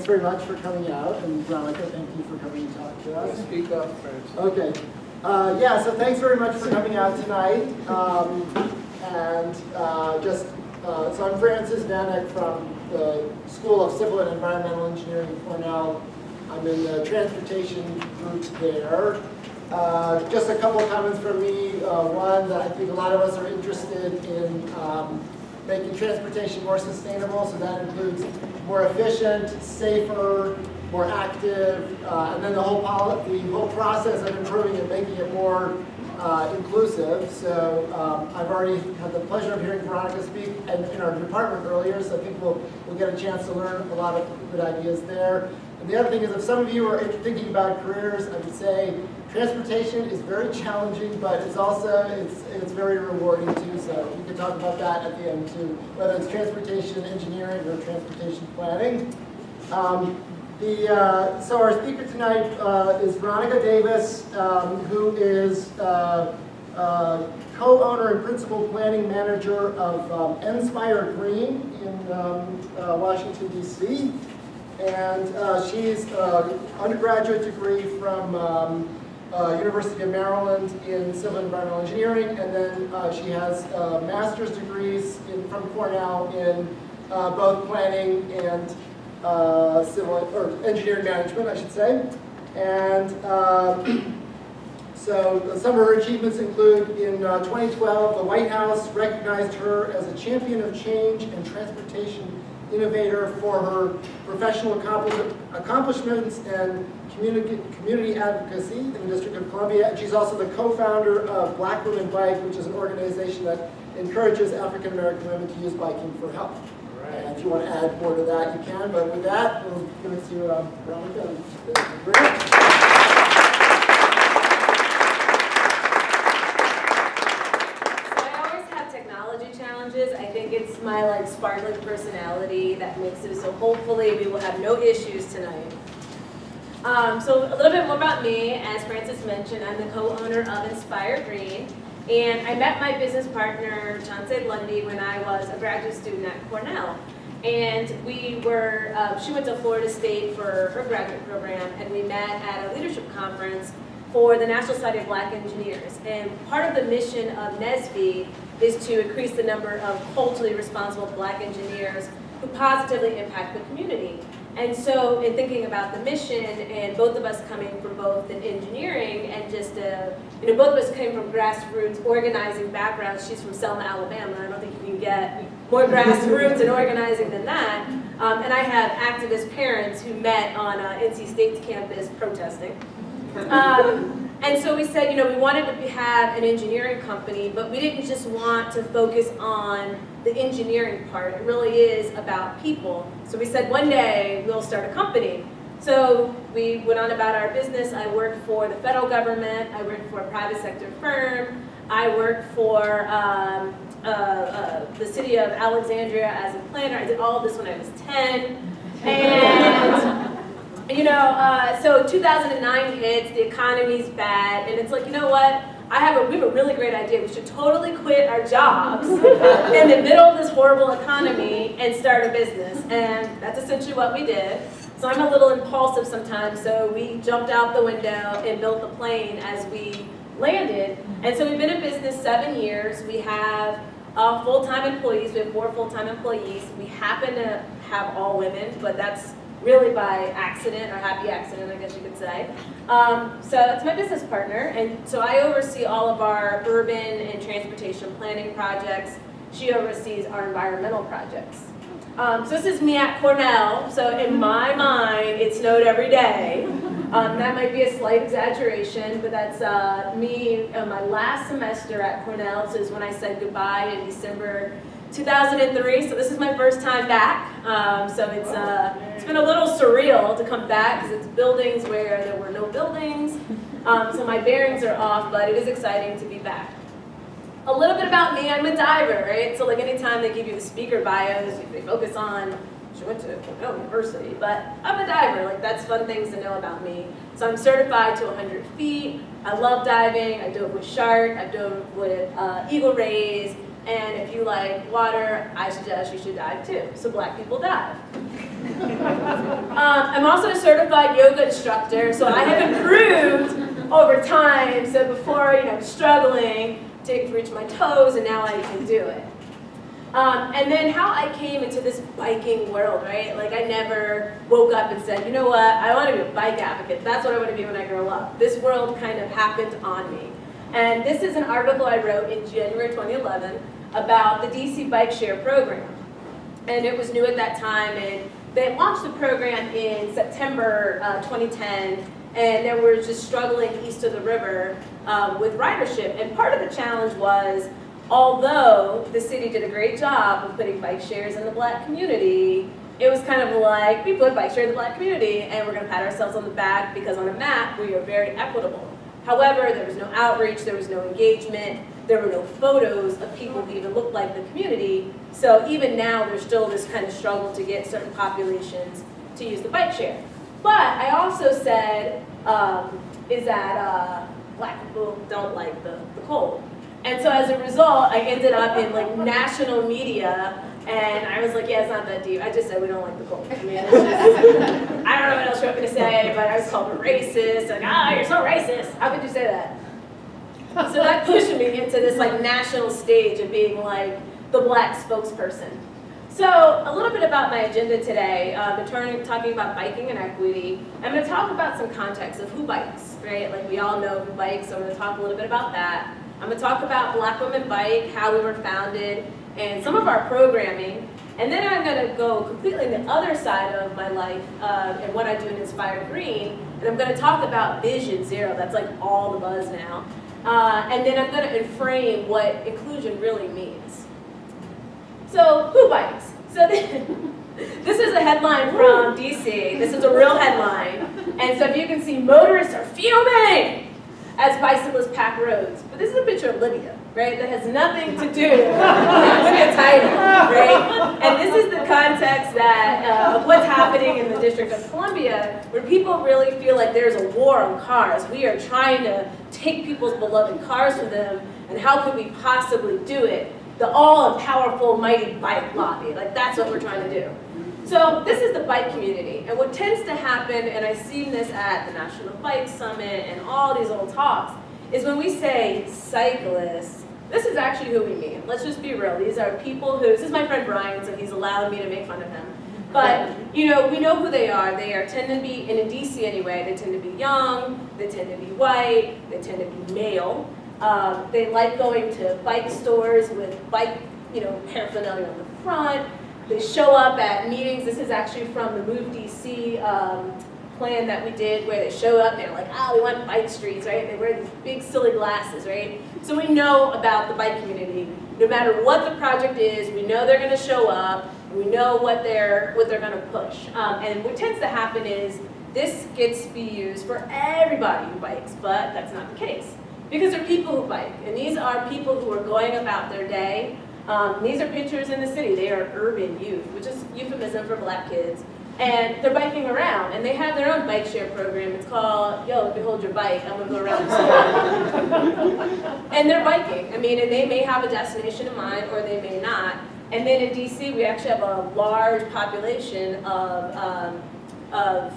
Thanks very much for coming out, and Veronica, thank you for coming to talk to us. Speak up, Francis. Okay. Yeah, so thanks very much for coming out tonight. So I'm Francis Vanek from the School of Civil and Environmental Engineering at Cornell. I'm in the transportation group there. Just a couple of comments from me. One, that I think a lot of us are interested in making transportation more sustainable, so that includes more efficient, safer, more active, and then the whole process of improving and making it more inclusive. So I've already had the pleasure of hearing Veronica speak in our department earlier, so I think we'll get a chance to learn a lot of good ideas there. And the other thing is, if some of you are thinking about careers, I would say transportation is very challenging, but it's also it's very rewarding too. So we can talk about that at the end too, whether it's transportation engineering or transportation planning. So our speaker tonight is Veronica Davis, who is co-owner and principal planning manager of Inspire Green in Washington, D.C. And she's an undergraduate degree from University of Maryland in civil and environmental engineering, and then she has master's degrees from Cornell in both planning and civil or engineering management, I should say. And so some of her achievements include in 2012, the White House recognized her as a champion of change and transportation innovator for her professional accomplishments and community advocacy in the District of Columbia. And she's also the co-founder of Black Women Bike, which is an organization that encourages African American women to use biking for health. And if you want to add more to that, you can. But with that, we'll give it to Veronica. I think it's my sparkling personality that makes it so. Hopefully we will have no issues tonight. So a little bit more about me. As Francis mentioned, I'm the co-owner of Inspire Green, and I met my business partner Chauncey Lundy when I was a graduate student at Cornell. And we were, she went to Florida State for her graduate program, and we met at a leadership conference for the National Society of Black Engineers. And part of the mission of NSBE is to increase the number of culturally responsible Black engineers who positively impact the community. And so in thinking about the mission, and both of us coming from both in engineering and just, both of us came from grassroots organizing backgrounds. She's from Selma, Alabama. I don't think you can get more grassroots and organizing than that. And I have activist parents who met on NC State's campus protesting. And so we said, we wanted to have an engineering company, but we didn't just want to focus on the engineering part. It really is about people. So we said one day we'll start a company. So we went on about our business. I worked for the federal government. I worked for a private sector firm. I worked for the city of Alexandria as a planner. I did all of this when I was 10. And so 2009 hits, the economy's bad, and it's like, you know what? We have a really great idea. We should totally quit our jobs in the middle of this horrible economy and start a business. And that's essentially what we did. So I'm a little impulsive sometimes, so we jumped out the window and built the plane as we landed. And so we've been in business 7 years. We have full-time employees. We have 4 full-time employees. We happen to have all women, but that's really by accident, or happy accident, I guess you could say. So that's my business partner, and so I oversee all of our urban and transportation planning projects. She oversees our environmental projects. So this is me at Cornell, so in my mind, it snowed every day. That might be a slight exaggeration, but that's me my last semester at Cornell. So this is when I said goodbye in December 2003, so this is my first time back. So it's been a little surreal to come back because it's buildings where there were no buildings. So my bearings are off, but it is exciting to be back. A little bit about me, I'm a diver, right? So anytime they give you the speaker bios, they focus on, she went to Cornell University, but I'm a diver, that's fun things to know about me. So I'm certified to 100 feet, I love diving, I dove with shark, I dove with eagle rays, and if you like water, I suggest you should dive too. So Black people dive. I'm also a certified yoga instructor, so I have improved over time. So before, struggling to reach my toes, and now I can do it. And then how I came into this biking world, right? Like I never woke up and said, you know what, I want to be a bike advocate. That's what I want to be when I grow up. This world kind of happened on me. And this is an article I wrote in January 2011 about the DC Bike Share program. And it was new at that time, and they launched the program in September 2010, and they were just struggling east of the river with ridership. And part of the challenge was, although the city did a great job of putting bike shares in the Black community, it was kind of like, we put bike share in the Black community, and we're going to pat ourselves on the back because on a map we are very equitable. However, there was no outreach, there was no engagement, there were no photos of people who even looked like the community. So even now, there's still this kind of struggle to get certain populations to use the bike share. But I also said, is that Black people don't like the cold. And so as a result, I ended up in like national media, and I was like, yeah, it's not that deep. I just said we don't like the cold. I mean, it's just, I don't know what else you want me to say, but I was called a racist. Like, you're so racist. How could you say that? So that pushed me into this like national stage of being like the Black spokesperson. So a little bit about my agenda today, talking about biking and equity. I'm going to talk about some context of who bikes, right? Like we all know who bikes, so I'm going to talk a little bit about that. I'm going to talk about Black Women Bike, how we were founded, and some of our programming. And then I'm going to go completely on the other side of my life and what I do in Inspired Green. And I'm going to talk about VisionZero. That's like all the buzz now. And then I'm going to frame what inclusion really means. So, who bikes? So this is a headline from DC. This is a real headline. And so if you can see, motorists are fuming as bicyclists pack roads. But this is a picture of Libya, right? That has nothing to do with the title, right? And this is the context that of what's happening in the District of Columbia, where people really feel like there's a war on cars. We are trying to take people's beloved cars from them, and how could we possibly do it? The all-powerful, mighty bike lobby. Like, that's what we're trying to do. So this is the bike community, and what tends to happen, and I've seen this at the National Bike Summit and all these old talks, is when we say cyclists, this is actually who we mean. Let's just be real. These are people who, this is my friend Brian, so he's allowed me to make fun of him. But, we know who they are. They tend to be, and in DC anyway, they tend to be young, they tend to be white, they tend to be male. They like going to bike stores with bike, paraphernalia on the front. They show up at meetings. This is actually from the Move DC plan that we did, where they show up and they're like, we want bike streets, right? They wear these big silly glasses, right? So we know about the bike community. No matter what the project is, we know they're going to show up. We know what they're going to push. And what tends to happen is this gets to be used for everybody who bikes, but that's not the case. Because they're people who bike, and these are people who are going about their day. These are pictures in the city. They are urban youth, which is euphemism for Black kids. And they're biking around, and they have their own bike share program. It's called, behold your bike, I'm gonna go around the city. And they're biking. And they may have a destination in mind, or they may not. And then in DC, we actually have a large population of El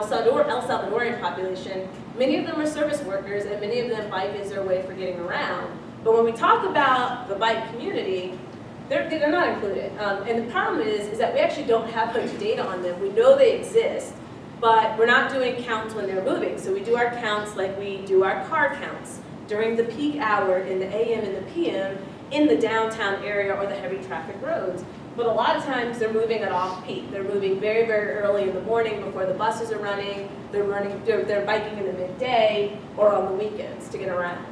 Salvadorian population. Many of them are service workers, and many of them bike is their way for getting around. But when we talk about the bike community, they're not included. And the problem is that we actually don't have much data on them. We know they exist, but we're not doing counts when they're moving. So we do our counts like we do our car counts during the peak hour in the AM and the PM in the downtown area or the heavy traffic roads. But a lot of times they're moving at off-peak. They're moving very, very early in the morning before the buses are running. They're biking in the midday or on the weekends to get around.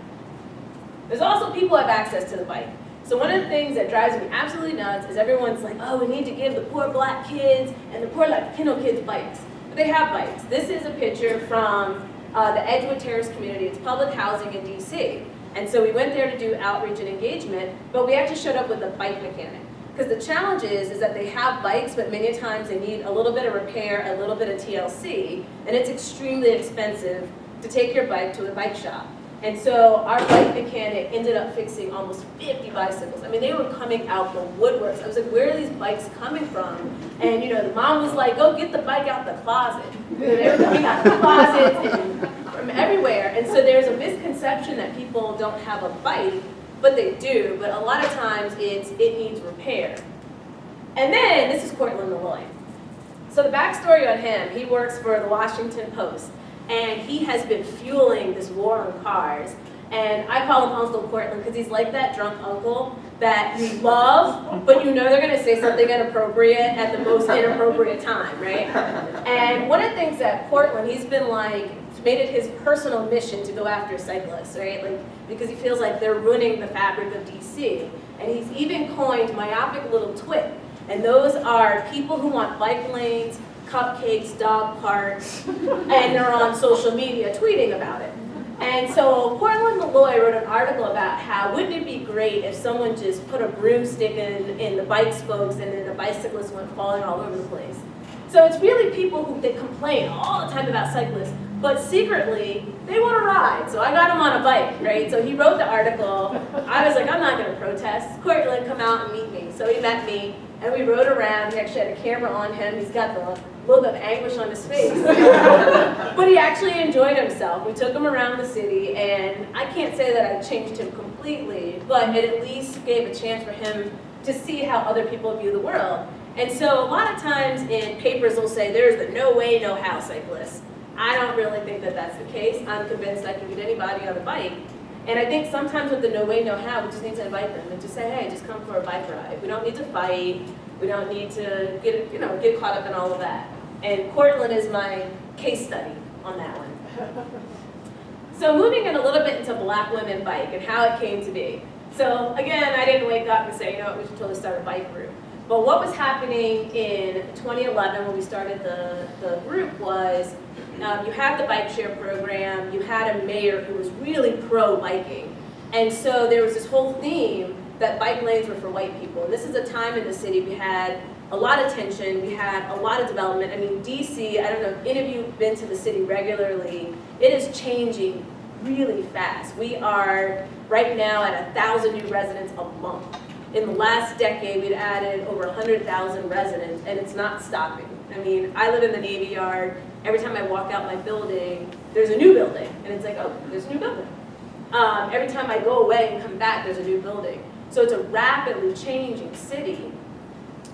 There's also people who have access to the bike. So one of the things that drives me absolutely nuts is everyone's like, we need to give the poor Black kids and the poor Latino kids bikes. But they have bikes. This is a picture from the Edgewood Terrace community. It's public housing in DC. And so we went there to do outreach and engagement, but we actually showed up with a bike mechanic. Because the challenge is that they have bikes, but many times they need a little bit of repair, a little bit of TLC, and it's extremely expensive to take your bike to a bike shop. And so our bike mechanic ended up fixing almost 50 bicycles. I mean, they were coming out the woodworks. I was like, where are these bikes coming from? And the mom was like, go get the bike out the closet. They were coming out the closets and from everywhere. And so there's a misconception that people don't have a bike, but they do. But a lot of times it needs repair. And then, this is Cortland Malloy. So the backstory on him, he works for the Washington Post. And he has been fueling this war on cars. And I call him Uncle Cortland because he's like that drunk uncle that you love, but they're going to say something inappropriate at the most inappropriate time, right? And one of the things that Cortland, he's been made it his personal mission to go after cyclists, right? Because he feels like they're ruining the fabric of DC. And he's even coined myopic little twit. And those are people who want bike lanes, cupcakes, dog parks, and they're on social media tweeting about it. And so Cortland Malloy wrote an article about how wouldn't it be great if someone just put a broomstick in the bike spokes and then the bicyclists went falling all over the place. So it's really people who they complain all the time about cyclists, but secretly they want to ride. So I got him on a bike, right? So he wrote the article. I was like, I'm not going to protest. Cortland, come out and meet me. So he met me. And we rode around. He actually had a camera on him. He's got the look of anguish on his face. But he actually enjoyed himself. We took him around the city, and I can't say that I changed him completely, but it at least gave a chance for him to see how other people view the world. And so a lot of times in papers they'll say, there's the no way, no how cyclist. I don't really think that that's the case. I'm convinced I can get anybody on a bike. And I think sometimes with the no way, no how, we just need to invite them and just say, hey, just come for a bike ride. We don't need to fight. We don't need to get caught up in all of that. And Cortland is my case study on that one. So moving in a little bit into Black Women Bike and how it came to be. So again, I didn't wake up and say, we should totally start a bike group. But what was happening in 2011 when we started the group was you had the bike share program, you had a mayor who was really pro-biking. And so there was this whole theme that bike lanes were for white people. And this is a time in the city we had a lot of tension, we had a lot of development. I mean, DC, I don't know if any of you have been to the city regularly, it is changing really fast. We are right now at 1,000 new residents a month. In the last decade, we've added over 100,000 residents, and it's not stopping. I mean, I live in the Navy Yard. Every time I walk out my building, there's a new building. And it's like, oh, there's a new building. Every time I go away and come back, there's a new building. So it's a rapidly changing city.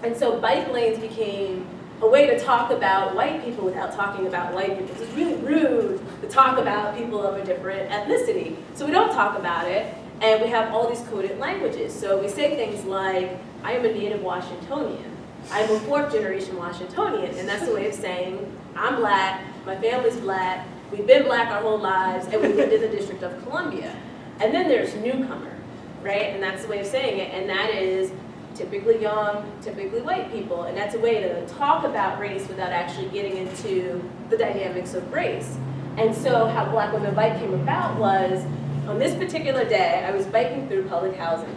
And so bike lanes became a way to talk about white people without talking about white people. It's really rude to talk about people of a different ethnicity. So we don't talk about it. And we have all these coded languages. So we say things like, I am a native Washingtonian. I'm a fourth generation Washingtonian. And that's a way of saying, I'm Black, my family's Black, we've been Black our whole lives, and we lived in the District of Columbia. And then there's newcomer, right? And that's the way of saying it. And that is typically young, typically white people. And that's a way to talk about race without actually getting into the dynamics of race. And so how Black Women Bike came about was, on this particular day, I was biking through public housing.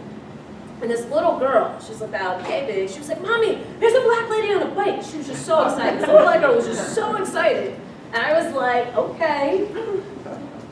And this little girl, she's about yay big, she was like, Mommy, there's a Black lady on a bike. She was just so excited. This little Black girl was just so excited. And I was like, okay,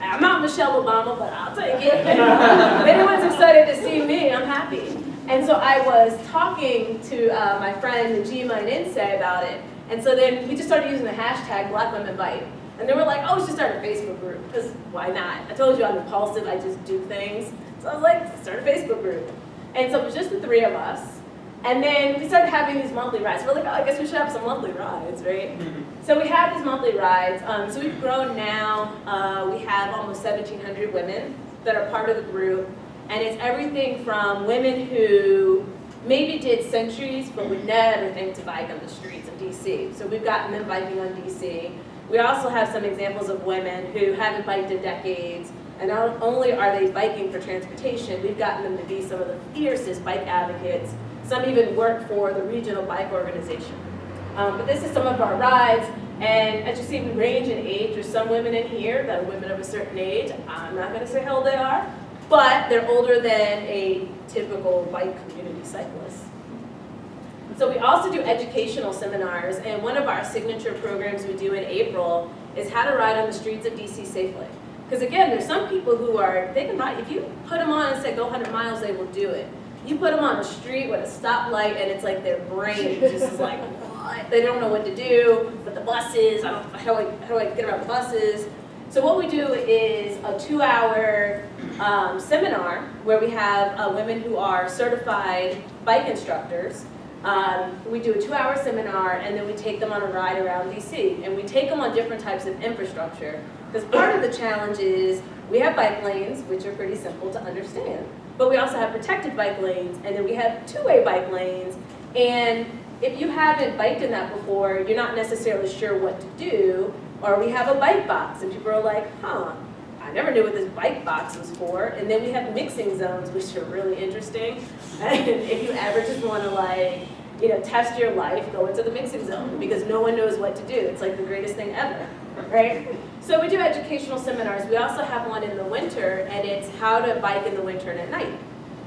I'm not Michelle Obama, but I'll take it. If anyone's excited to see me, I'm happy. And so I was talking to my friend Najima and Insay about it. And so then we just started using the hashtag Black Women Bike. And they were like, oh, we should start a Facebook group, because why not? I told you I'm impulsive, I just do things. So I was like, start a Facebook group. And so it was just the three of us. And then we started having these monthly rides. We're like, oh, I guess we should have some monthly rides, right? So we had these monthly rides. So we've grown now. We have almost 1,700 women that are part of the group. And it's everything from women who maybe did centuries, but would never think to bike on the streets of DC. So we've gotten them biking on DC. We also have some examples of women who haven't biked in decades, and not only are they biking for transportation, we've gotten them to be some of the fiercest bike advocates. Some even work for the regional bike organization. But this is some of our rides, and as you see, we range in age. There's some women in here that are women of a certain age. I'm not going to say how old they are, but they're older than a typical bike community cyclist. So we also do educational seminars, and one of our signature programs we do in April is how to ride on the streets of DC safely. Because again, there's some people who they can ride, if you put them on and say go 100 miles, they will do it. You put them on the street with a stoplight and it's like their brain just is like, what? They don't know what to do, but the buses, how do I get around the buses? So what we do is a 2-hour seminar where we have women who are certified bike instructors. We do a 2-hour seminar and then we take them on a ride around DC. And we take them on different types of infrastructure. Because part of the challenge is we have bike lanes, which are pretty simple to understand. But we also have protected bike lanes, and then we have two-way bike lanes. And if you haven't biked in that before, you're not necessarily sure what to do. Or we have a bike box, and people are like, huh, I never knew what this bike box was for. And then we have mixing zones, which are really interesting. And if you ever just want to test your life, go into the mixing zone because no one knows what to do. It's like the greatest thing ever, right? So we do educational seminars. We also have one in the winter, and it's how to bike in the winter and at night.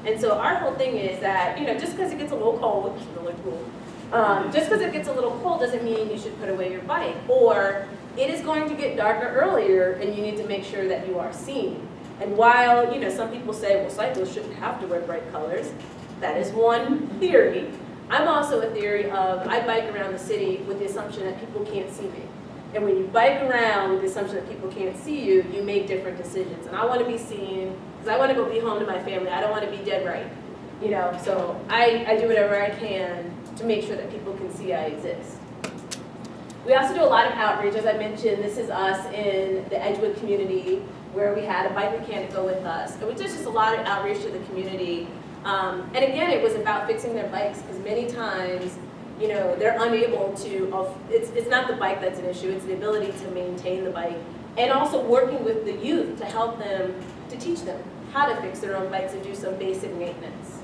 And so our whole thing is that, just because it gets a little cold, which is really cool, just because it gets a little cold doesn't mean you should put away your bike. Or it is going to get darker earlier, and you need to make sure that you are seen. And while, some people say, well, cyclists shouldn't have to wear bright colors, that is one theory. I'm also a theory of, I bike around the city with the assumption that people can't see me. And when you bike around with the assumption that people can't see you, you make different decisions. And I want to be seen, because I want to go be home to my family. I don't want to be dead right. So I do whatever I can to make sure that people can see I exist. We also do a lot of outreach. As I mentioned, this is us in the Edgewood community where we had a bike mechanic go with us. And we did just a lot of outreach to the community. And again, it was about fixing their bikes, because many times, they're unable to, it's not the bike that's an issue, it's the ability to maintain the bike. And also working with the youth to help them, to teach them how to fix their own bikes and do some basic maintenance.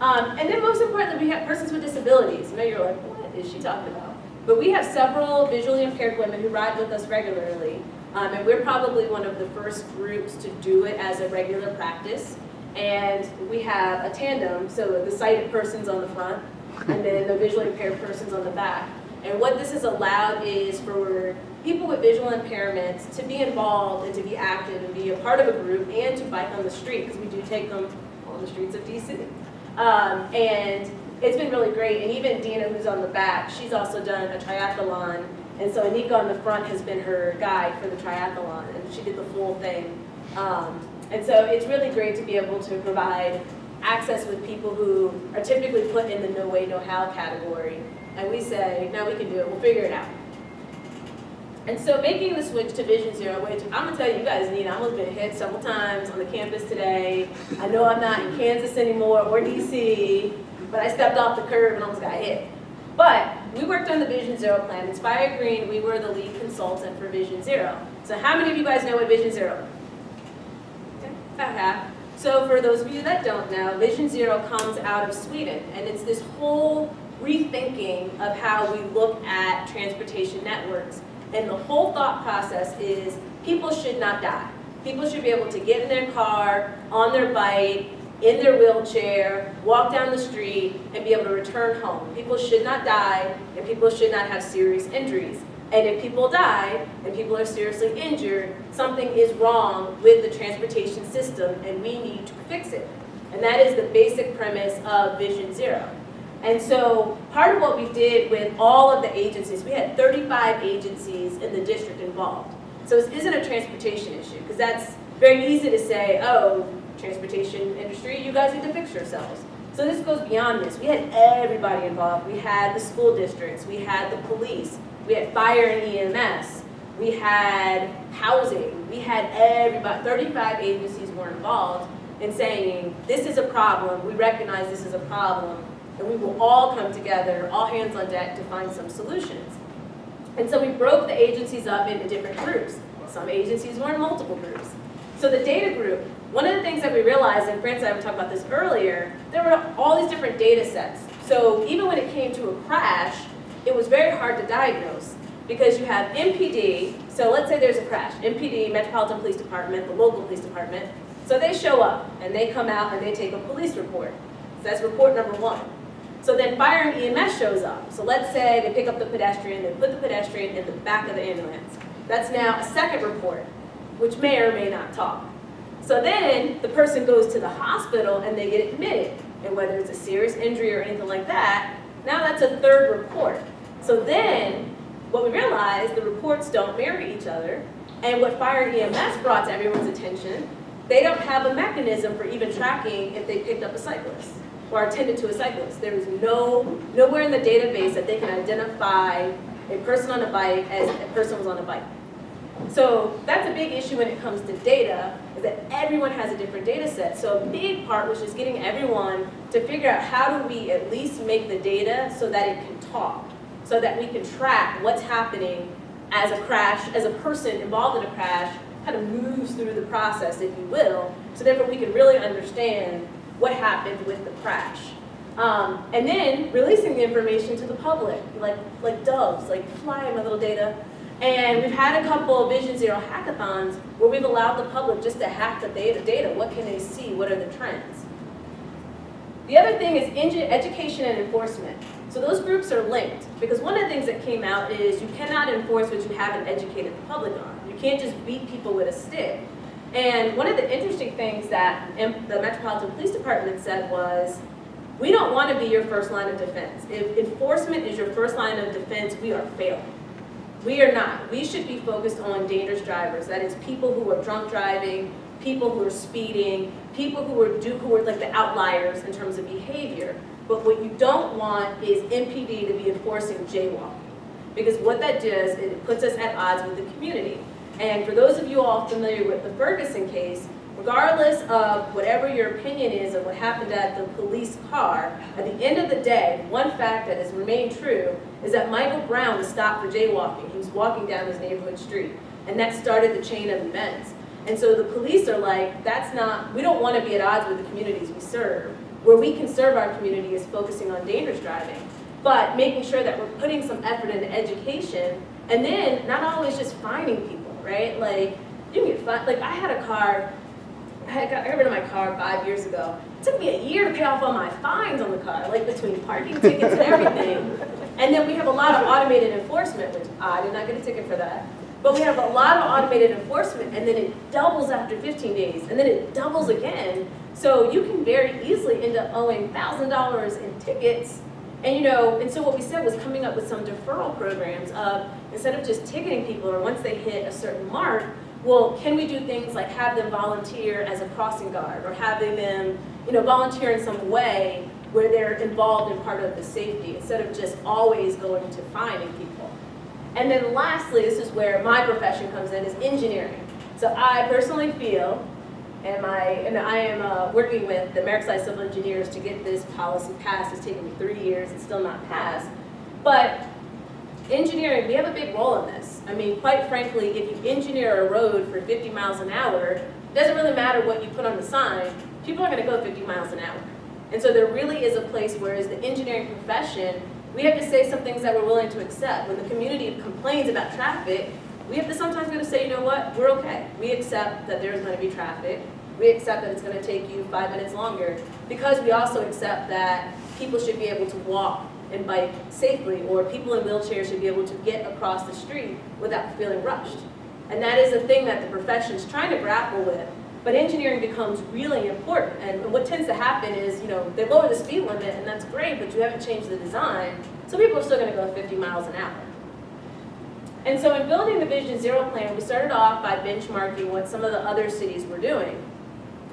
And then most importantly, we have persons with disabilities. You're like, what is she talking about? But we have several visually impaired women who ride with us regularly. And we're probably one of the first groups to do it as a regular practice. And we have a tandem, so the sighted person's on the front, and then the visually impaired person's on the back. And what this has allowed is for people with visual impairments to be involved and to be active and be a part of a group and to bike on the street, because we do take them on the streets of DC. And it's been really great. And even Dina, who's on the back, she's also done a triathlon. And so Anika on the front has been her guide for the triathlon, and she did the full thing. And so it's really great to be able to provide access with people who are typically put in the no way, no how category. And we say, no, we can do it, we'll figure it out. And so making the switch to VisionZero, which I'm gonna tell you, you guys need, I've almost been hit several times on the campus today. I know I'm not in Kansas anymore or DC, but I stepped off the curb and almost got hit. But we worked on the VisionZero plan. Inspire Green, we were the lead consultant for VisionZero. So how many of you guys know what VisionZero is? About half. So for those of you that don't know, VisionZero comes out of Sweden, and it's this whole rethinking of how we look at transportation networks. And the whole thought process is people should not die. People should be able to get in their car, on their bike, in their wheelchair, walk down the street, and be able to return home. People should not die, and people should not have serious injuries. And if people die, and people are seriously injured, something is wrong with the transportation system, and we need to fix it. And that is the basic premise of VisionZero. And so part of what we did with all of the agencies, we had 35 agencies in the district involved. So this isn't a transportation issue, because that's very easy to say, oh, transportation industry, you guys need to fix yourselves. So this goes beyond this. We had everybody involved. We had the school districts, we had the police, we had fire and EMS, we had housing, we had everybody, 35 agencies were involved in saying, this is a problem, we recognize this is a problem, and we will all come together, all hands on deck to find some solutions. And so we broke the agencies up into different groups. Some agencies were in multiple groups. So the data group, one of the things that we realized, and Francis and I talked about this earlier, there were all these different data sets. So even when it came to a crash, it was very hard to diagnose because you have MPD, so let's say there's a crash, MPD, Metropolitan Police Department, the local police department, so they show up and they come out and they take a police report. So that's report number one. So then fire and EMS shows up. So let's say they pick up the pedestrian, they put the pedestrian in the back of the ambulance. That's now a second report. which may or may not talk. So then the person goes to the hospital and they get admitted. And whether it's a serious injury or anything like that, now that's a third report. So then what we realized, the reports don't marry each other. And what fire and EMS brought to everyone's attention, they don't have a mechanism for even tracking if they picked up a cyclist or attended to a cyclist. There is nowhere in the database that they can identify a person on a bike as a person was on a bike. So that's a big issue when it comes to data, is that everyone has a different data set. So a big part was just getting everyone to figure out how do we at least make the data so that it can talk, so that we can track what's happening as a crash, as a person involved in a crash kind of moves through the process, if you will, so therefore we can really understand what happened with the crash. And then releasing the information to the public, like doves, like flying my little data. And we've had a couple of VisionZero hackathons where we've allowed the public just to hack the data. What can they see? What are the trends? The other thing is education and enforcement. So those groups are linked, because one of the things that came out is you cannot enforce what you haven't educated the public on. You can't just beat people with a stick. And one of the interesting things that the Metropolitan Police Department said was, we don't want to be your first line of defense. If enforcement is your first line of defense, we are failing. We are not. We should be focused on dangerous drivers. That is people who are drunk driving, people who are speeding, people who are like the outliers in terms of behavior. But what you don't want is MPD to be enforcing jaywalking. Because what that does, it puts us at odds with the community. And for those of you all familiar with the Ferguson case, regardless of whatever your opinion is of what happened at the police car, at the end of the day, one fact that has remained true is that Michael Brown was stopped for jaywalking. He was walking down his neighborhood street. And that started the chain of events. And so the police are like, we don't want to be at odds with the communities we serve. Where we can serve our community is focusing on dangerous driving, but making sure that we're putting some effort into education, and then not always just fining people, right? Like, you can get fined. Like, I had a car, I got rid of my car 5 years ago. It took me a year to pay off all my fines on the car, like between parking tickets and everything. And then we have a lot of automated enforcement, which I did not get a ticket for that. But we have a lot of automated enforcement, and then it doubles after 15 days, and then it doubles again. So you can very easily end up owing $1,000 in tickets. And so what we said was coming up with some deferral programs of, instead of just ticketing people, or once they hit a certain mark, well, can we do things like have them volunteer as a crossing guard, or having them, volunteer in some way where they're involved in part of the safety, instead of just always going to fining people. And then lastly, this is where my profession comes in, is engineering. So I personally feel, and I am working with the American Civil Engineers to get this policy passed. It's taken me 3 years, it's still not passed. But engineering, we have a big role in this. I mean, quite frankly, if you engineer a road for 50 miles an hour, it doesn't really matter what you put on the sign, people are gonna go 50 miles an hour. And so there really is a place where, as the engineering profession, we have to say some things that we're willing to accept. When the community complains about traffic, we have to sometimes go to say, you know what, we're okay. We accept that there's going to be traffic. We accept that it's going to take you 5 minutes longer, because we also accept that people should be able to walk and bike safely, or people in wheelchairs should be able to get across the street without feeling rushed. And that is a thing that the profession is trying to grapple with. But engineering becomes really important, and what tends to happen is, they lower the speed limit, and that's great, but you haven't changed the design, so people are still going to go 50 miles an hour. And so in building the VisionZero plan, we started off by benchmarking what some of the other cities were doing.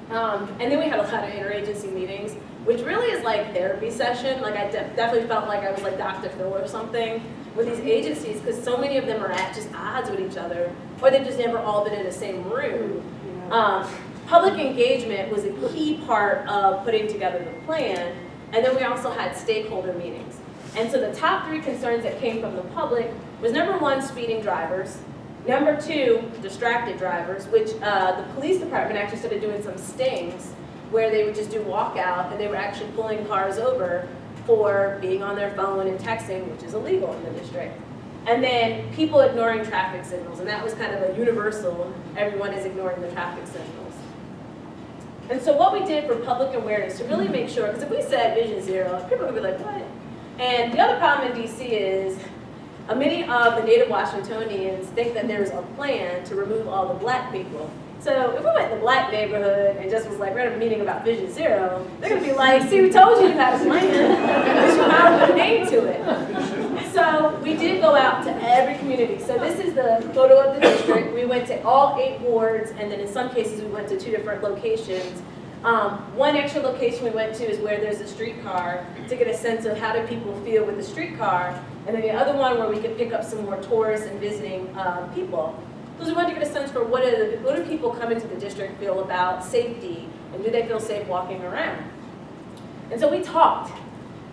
And then we had a lot of interagency meetings, which really is like therapy session. Like, I definitely felt like I was like Dr. Phil or something with these agencies, because so many of them are at just odds with each other, or they've just never all been in the same room. Public engagement was a key part of putting together the plan, and then we also had stakeholder meetings. And so the top 3 concerns that came from the public was, number 1, speeding drivers, number 2, distracted drivers, which the police department actually started doing some stings where they would just do walkout, and they were actually pulling cars over for being on their phone and texting, which is illegal in the district. And then people ignoring traffic signals, and that was kind of a universal, everyone is ignoring the traffic signals. And so what we did for public awareness to really make sure, because if we said VisionZero, people would be like, what? And the other problem in DC is many of the native Washingtonians think that there's a plan to remove all the black people. So if we went in the black neighborhood and just was like, we're at a meeting about VisionZero, they're gonna be like, see, we told you you had a plan. You should now put a name to it. So we did go out to every community. So this is the photo of the district. We went to all 8 wards, and then in some cases we went to 2 different locations. One extra location we went to is where there's a streetcar to get a sense of how do people feel with the streetcar, and then the other one where we could pick up some more tourists and visiting people. Because we wanted to get a sense for what do people coming to the district feel about safety, and do they feel safe walking around? And so we talked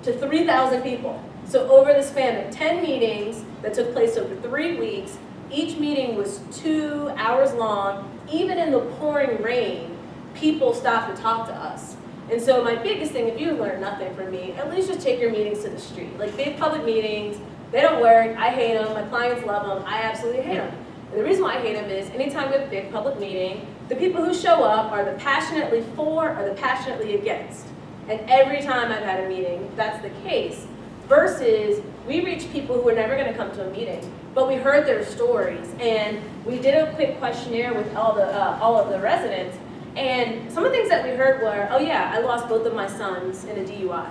to 3,000 people. So over the span of 10 meetings that took place over 3 weeks, each meeting was 2 hours long. Even in the pouring rain, people stopped to talk to us. And so my biggest thing, if you learn nothing from me, at least just take your meetings to the street. Like big public meetings, they don't work, I hate them, my clients love them, I absolutely hate them. And the reason why I hate them is anytime we have a big public meeting, the people who show up are the passionately for or the passionately against. And every time I've had a meeting, that's the case. Versus we reach people who are never gonna come to a meeting, but we heard their stories. And we did a quick questionnaire with all of the residents. And some of the things that we heard were, oh yeah, I lost both of my sons in a DUI.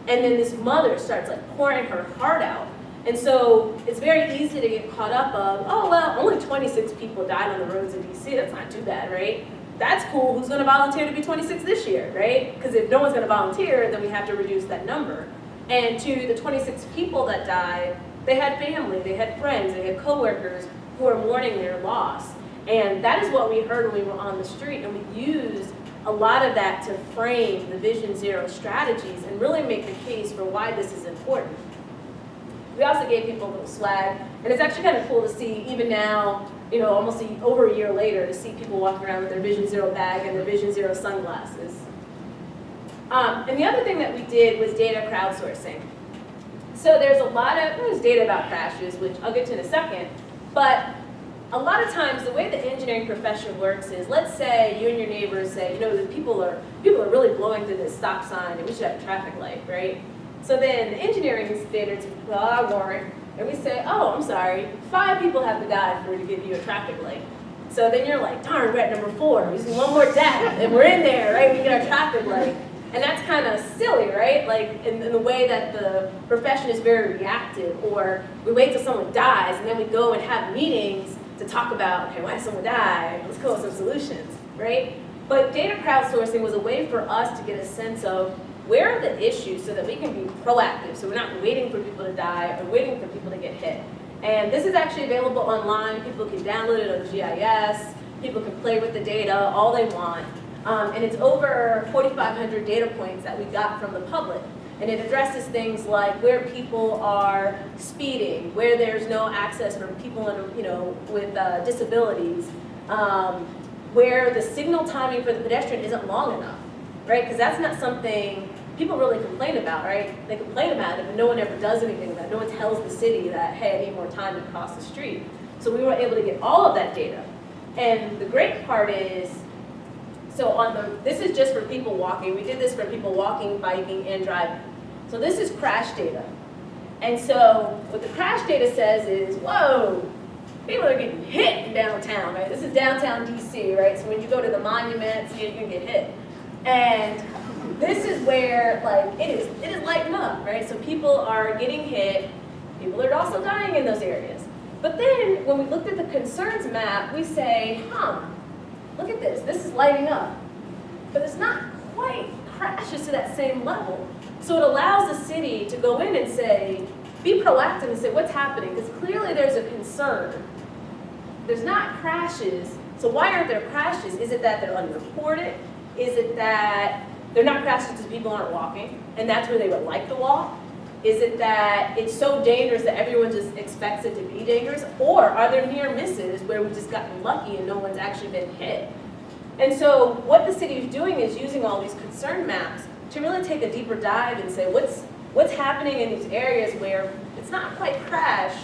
And then this mother starts like pouring her heart out. And so it's very easy to get caught up of, oh well, only 26 people died on the roads of DC, that's not too bad, right? That's cool, who's gonna volunteer to be 26 this year, right? Because if no one's gonna volunteer, then we have to reduce that number. And to the 26 people that died, they had family, they had friends, they had coworkers who are mourning their loss. And that is what we heard when we were on the street, and we used a lot of that to frame the VisionZero strategies and really make the case for why this is important. We also gave people a little swag, and it's actually kind of cool to see, even now, you know, almost over a year later, to see people walking around with their VisionZero bag and their VisionZero sunglasses. And the other thing that we did was data crowdsourcing. So there's data about crashes, which I'll get to in a second, but a lot of times the way the engineering profession works is, let's say you and your neighbors say, you know, the people are really blowing through this stop sign and we should have a traffic light, right? So then the engineering standards, well, I warrant, and we say, oh, I'm sorry, 5 people have to die for to give you a traffic light. So then you're like, darn, we're at number 4, we just need one more death, and we're in there, right? We get our traffic light. And that's kind of silly, right? Like in the way that the profession is very reactive, or we wait till someone dies and then we go and have meetings to talk about, okay, why did someone die? Let's come up with some solutions, right? But data crowdsourcing was a way for us to get a sense of where are the issues so that we can be proactive, so we're not waiting for people to die or waiting for people to get hit. And this is actually available online. People can download it on GIS. People can play with the data all they want. And it's over 4,500 data points that we got from the public. And it addresses things like where people are speeding, where there's no access for people with disabilities, where the signal timing for the pedestrian isn't long enough, right? Because that's not something people really complain about, right? They complain about it, but no one ever does anything about it. No one tells the city that, hey, I need more time to cross the street. So we were able to get all of that data. And the great part is, so this is just for people walking. We did this for people walking, biking, and driving. So this is crash data. And so what the crash data says is, whoa, people are getting hit in downtown, right? This is downtown DC, right? So when you go to the monuments, you can get hit. And this is where, like, it is lighting up, right? So people are getting hit. People are also dying in those areas. But then when we looked at the concerns map, we say, look at this. This is lighting up. But it's not quite crashes to that same level. So it allows the city to go in and say, be proactive and say, what's happening? Because clearly there's a concern. There's not crashes. So why aren't there crashes? Is it that they're unreported? Is it that they're not crashes because people aren't walking, and that's where they would like to walk? Is it that it's so dangerous that everyone just expects it to be dangerous? Or are there near misses where we've just gotten lucky and no one's actually been hit? And so what the city is doing is using all these concern maps to really take a deeper dive and say, what's happening in these areas where it's not quite crash,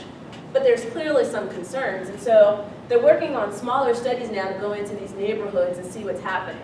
but there's clearly some concerns. And so they're working on smaller studies now to go into these neighborhoods and see what's happening.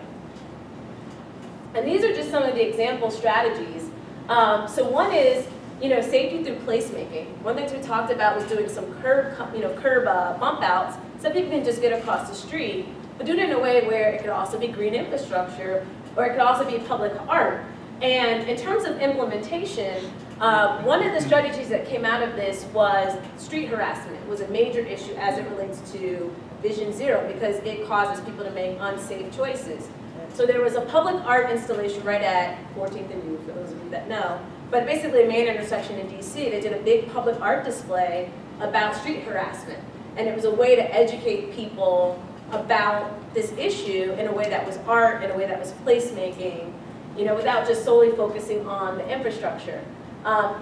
And these are just some of the example strategies. So one is safety through placemaking. One of the things we talked about was doing some curb bump outs so people can just get across the street, but do it in a way where it could also be green infrastructure, or it could also be public art. And in terms of implementation, one of the strategies that came out of this was street harassment was a major issue as it relates to VisionZero, because it causes people to make unsafe choices. So there was a public art installation right at 14th and U, for those of you that know, but basically a main intersection in DC. They did a big public art display about street harassment, and it was a way to educate people about this issue in a way that was art, in a way that was placemaking, without just solely focusing on the infrastructure.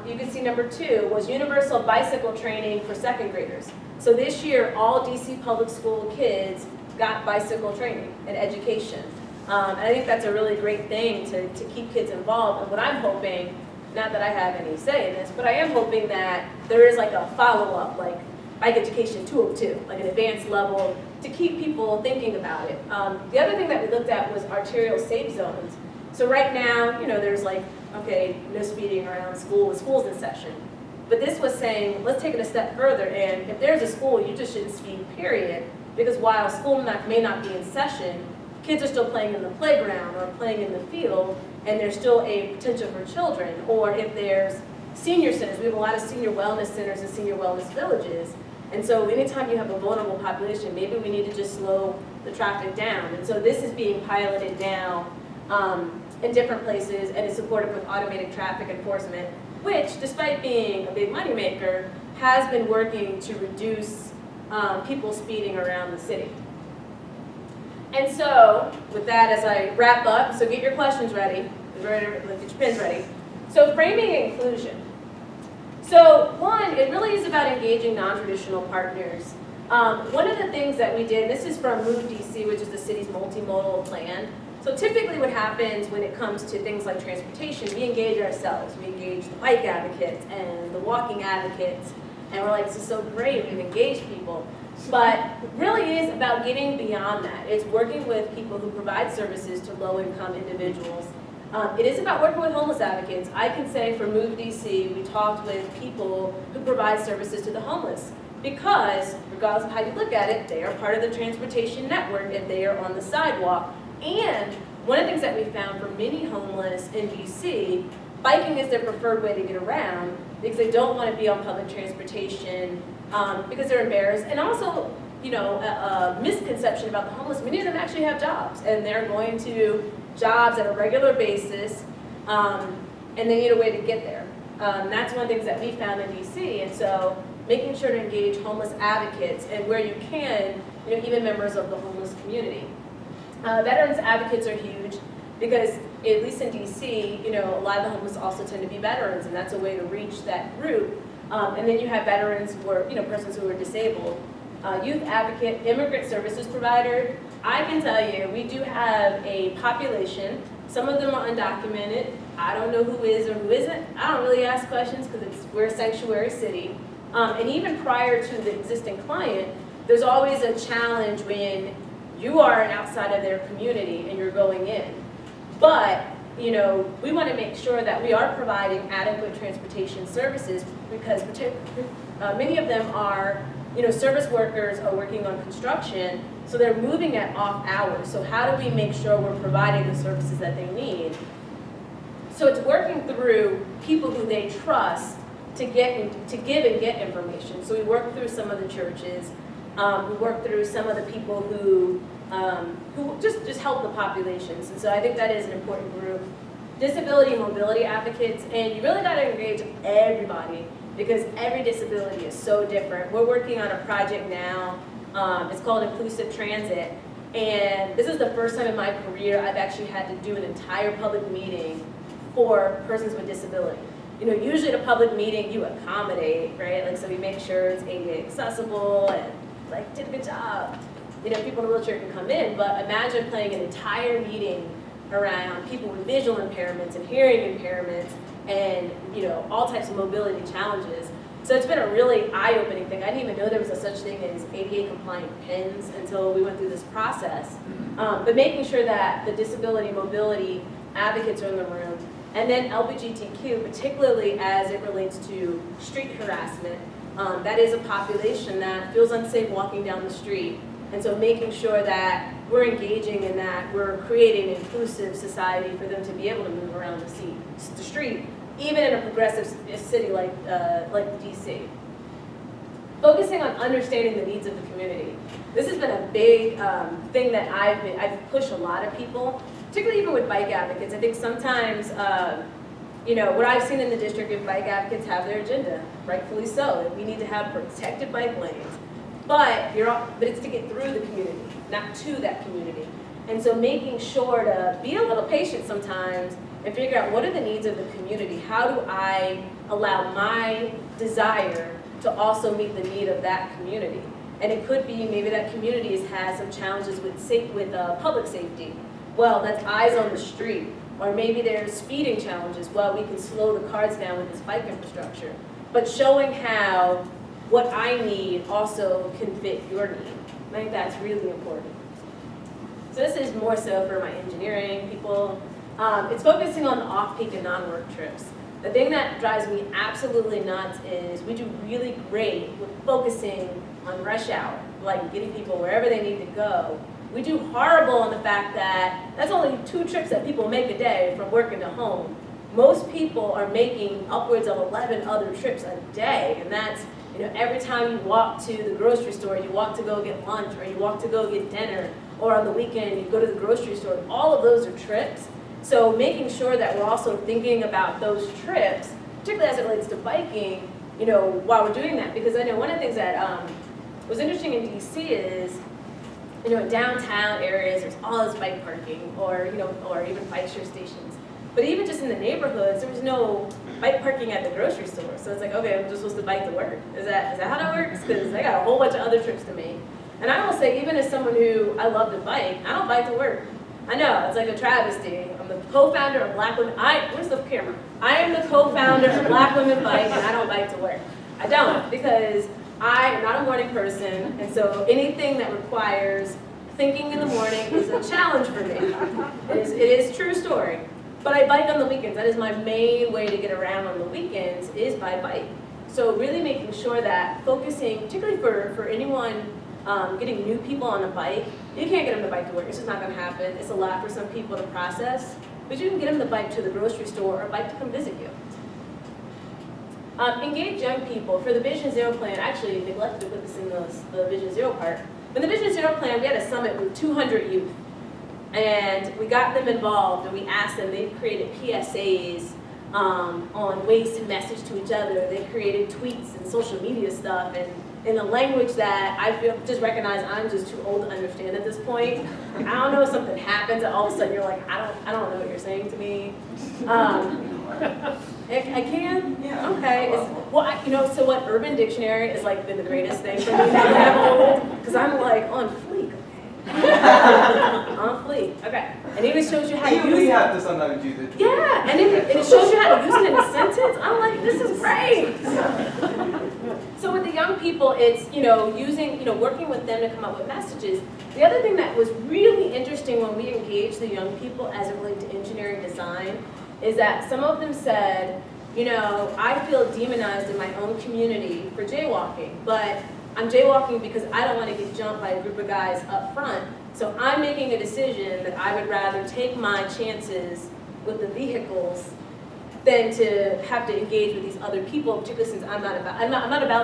You can see number 2 was universal bicycle training for second graders. So this year, all DC public school kids got bicycle training and education. And I think that's a really great thing to keep kids involved. And what I'm hoping, not that I have any say in this, but I am hoping that there is like a follow-up, like Bike Education 202, like an advanced level, to keep people thinking about it. The other thing that we looked at was arterial safe zones. So right now, there's like, okay, no speeding around school with schools in session. But this was saying, let's take it a step further, and if there's a school, you just shouldn't speed, period. Because while school may not be in session, kids are still playing in the playground or playing in the field, and there's still a potential for children. Or if there's senior centers, we have a lot of senior wellness centers and senior wellness villages. And so anytime you have a vulnerable population, maybe we need to just slow the traffic down. And so this is being piloted now in different places, and is supported with automated traffic enforcement, which, despite being a big moneymaker, has been working to reduce people speeding around the city. And so, with that, as I wrap up, so get your questions ready, get your pens ready. So framing inclusion. So one, it really is about engaging non-traditional partners. One of the things that we did, this is from Move DC, which is the city's multimodal plan. So typically what happens when it comes to things like transportation, we engage ourselves. We engage the bike advocates and the walking advocates, and we're like, this is so great, we've engaged people. But really is about getting beyond that. It's working with people who provide services to low-income individuals. It is about working with homeless advocates. I can say for Move DC, we talked with people who provide services to the homeless, because regardless of how you look at it, they are part of the transportation network if they are on the sidewalk. And one of the things that we found for many homeless in DC, biking is their preferred way to get around because they don't want to be on public transportation because they're embarrassed. And also, a misconception about the homeless, many of them actually have jobs, and they're going to jobs at a regular basis, and they need a way to get there. That's one of the things that we found in DC, and so making sure to engage homeless advocates, and where you can, even members of the homeless community. Veterans advocates are huge because, at least in DC, a lot of the homeless also tend to be veterans, and that's a way to reach that group. And then you have veterans who are, persons who are disabled. Youth advocate, immigrant services provider. I can tell you, we do have a population. Some of them are undocumented. I don't know who is or who isn't. I don't really ask questions because we're a sanctuary city. And even prior to the existing client, there's always a challenge when you are an outside of their community and you're going in. But, we want to make sure that we are providing adequate transportation services because many of them are, service workers are working on construction, so they're moving at off hours. So how do we make sure we're providing the services that they need? So it's working through people who they trust to give and get information. So we work through some of the churches. We work through some of the people who just help the populations. And so I think that is an important group. Disability and mobility advocates, and you really got to engage everybody because every disability is so different. We're working on a project now. It's called Inclusive Transit. And this is the first time in my career I've actually had to do an entire public meeting for persons with disability. Usually at a public meeting you accommodate, right? So we make sure it's ADA accessible and did a good job. People in a wheelchair can come in, but imagine playing an entire meeting around people with visual impairments and hearing impairments and, all types of mobility challenges. So it's been a really eye-opening thing. I didn't even know there was a such thing as ADA compliant pins until we went through this process. But making sure that the disability mobility advocates are in the room, And then LGBTQ, particularly as it relates to street harassment. That is a population that feels unsafe walking down the street. And so making sure that we're engaging in that, we're creating an inclusive society for them to be able to move around the street, even in a progressive city like DC. Focusing on understanding the needs of the community. This has been a big thing that I've pushed a lot of people, particularly even with bike advocates. I think sometimes, what I've seen in the district is bike advocates have their agenda, rightfully so. That we need to have protected bike lanes, but it's to get through the community, not to that community. And so making sure to be a little patient sometimes and figure out what are the needs of the community. How do I allow my desire to also meet the need of that community? And it could be maybe that community has had some challenges with public safety. Well, that's eyes on the street. Or maybe there's speeding challenges. Well, we can slow the cars down with this bike infrastructure. But showing how what I need also can fit your need. I think that's really important. So this is more so for my engineering people. It's focusing on the off-peak and non-work trips. The thing that drives me absolutely nuts is we do really great with focusing on rush hour, like getting people wherever they need to go. We do horrible on the fact that that's only 2 trips that people make a day from working to home. Most people are making upwards of 11 other trips a day, and that's every time you walk to the grocery store, you walk to go get lunch, or you walk to go get dinner, or on the weekend you go to the grocery store. All of those are trips. So making sure that we're also thinking about those trips, particularly as it relates to biking, while we're doing that. Because I know one of the things that was interesting in DC is, in downtown areas, there's all this bike parking, or even bike share stations. But even just in the neighborhoods, there was no bike parking at the grocery store. So it's like, okay, I'm just supposed to bike to work. Is that how that works? Because I got a whole bunch of other trips to make. And I will say, even as someone who I love to bike, I don't bike to work. I know, it's like a travesty. I'm the co-founder of Black Women. Where's the camera? I am the co-founder of Black Women Bike, and I don't bike to work. I don't, because I am not a morning person, and so anything that requires thinking in the morning is a challenge for me. It is true story. But I bike on the weekends. That is my main way to get around on the weekends, is by bike. So really making sure that focusing, particularly for anyone getting new people on a bike, you can't get them to bike to work. It's just not going to happen. It's a lot for some people to process. But you can get them to bike to the grocery store or bike to come visit you. Engage young people. For the VisionZero plan, actually neglected to put this in the VisionZero part. In the VisionZero plan, we had a summit with 200 youth. And we got them involved, and we asked them, they created PSAs on ways to message to each other. They created tweets and social media stuff, and in a language that I feel just recognize I'm just too old to understand at this point. I don't know if something happens and all of a sudden you're like, I don't know what you're saying to me. I can? Yeah. Okay. So what Urban Dictionary is like been the greatest thing for me now that I'm old, because I'm like on fleek. On fleek. Okay. And it even shows you how to use it. We have to sometimes use it. Yeah, and it shows you how to use it in a sentence. I'm like, this is great. So with the young people, it's working with them to come up with messages. The other thing that was really interesting when we engaged the young people as it relates to engineering design is that some of them said, I feel demonized in my own community for jaywalking, but I'm jaywalking because I don't want to get jumped by a group of guys up front. So I'm making a decision that I would rather take my chances with the vehicles than to have to engage with these other people, particularly since I'm not about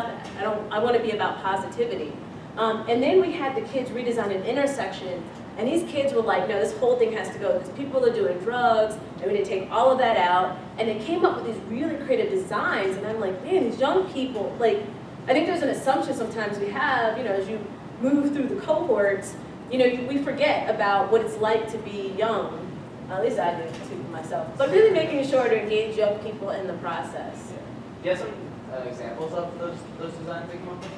that. I want to be about positivity. And then we had the kids redesign an intersection, and these kids were like, no, this whole thing has to go because people are doing drugs, and we need to take all of that out. And they came up with these really creative designs, and I'm like, man, these young people, I think there's an assumption sometimes we have, as you move through the cohorts, we forget about what it's like to be young. At least I do, speak for myself. But really making sure to engage young people in the process. Yeah. Do you have some examples of those designs that came up with?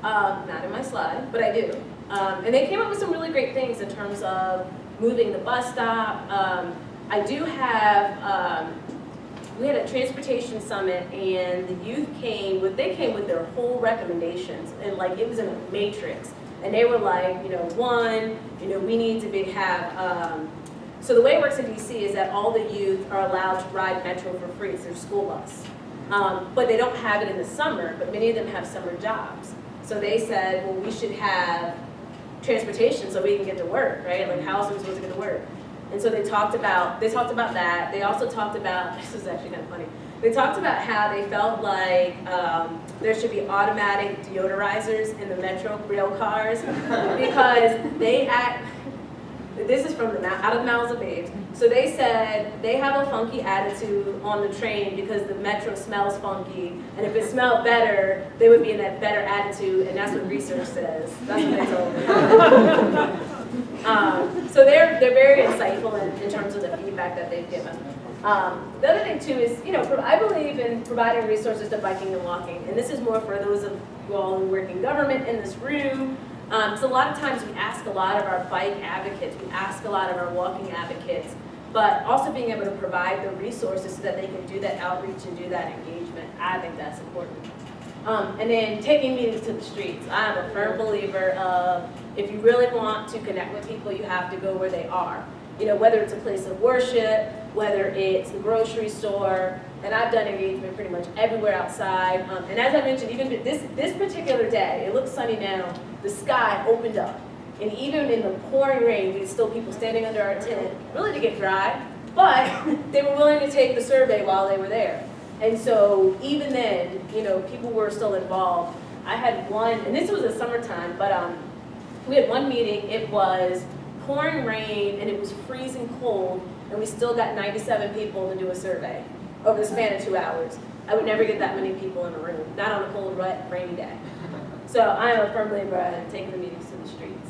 Not in my slide, but I do. And they came up with some really great things in terms of moving the bus stop. I do have, we had a transportation summit, and the youth came with their whole recommendations, and it was in a matrix. And they were like, one, we need to have So the way it works in DC is that all the youth are allowed to ride Metro for free. It's their school bus. But they don't have it in the summer, but many of them have summer jobs. So they said, well, we should have transportation so we can get to work, right? Like, how else are we supposed to get to work? And so they talked about that. They also talked about, this is actually kind of funny, they talked about how they felt like there should be automatic deodorizers in the Metro rail cars because this is from out of the mouths of babes. So they said they have a funky attitude on the train because the Metro smells funky, and if it smelled better, they would be in that better attitude, and that's what research says. That's what they told me. So they're very insightful in terms of the feedback that they've given. The other thing too is, I believe in providing resources to biking and walking, and this is more for those of you all who work in government in this room. So a lot of times we ask a lot of our bike advocates, we ask a lot of our walking advocates, but also being able to provide the resources so that they can do that outreach and do that engagement. I think that's important. And then taking meetings to the streets. I'm a firm believer of if you really want to connect with people, you have to go where they are. Whether it's a place of worship, whether it's the grocery store, and I've done engagement pretty much everywhere outside. And as I mentioned, even this particular day, it looks sunny now, the sky opened up. And even in the pouring rain, we had still people standing under our tent, really to get dry, but they were willing to take the survey while they were there. And so even then, people were still involved. I had one, and this was the summertime, but we had one meeting, it was pouring rain and it was freezing cold, and we still got 97 people to do a survey over the span of 2 hours. I would never get that many people in a room, not on a cold, wet, rainy day. So I am a firm believer in taking the meetings to the streets.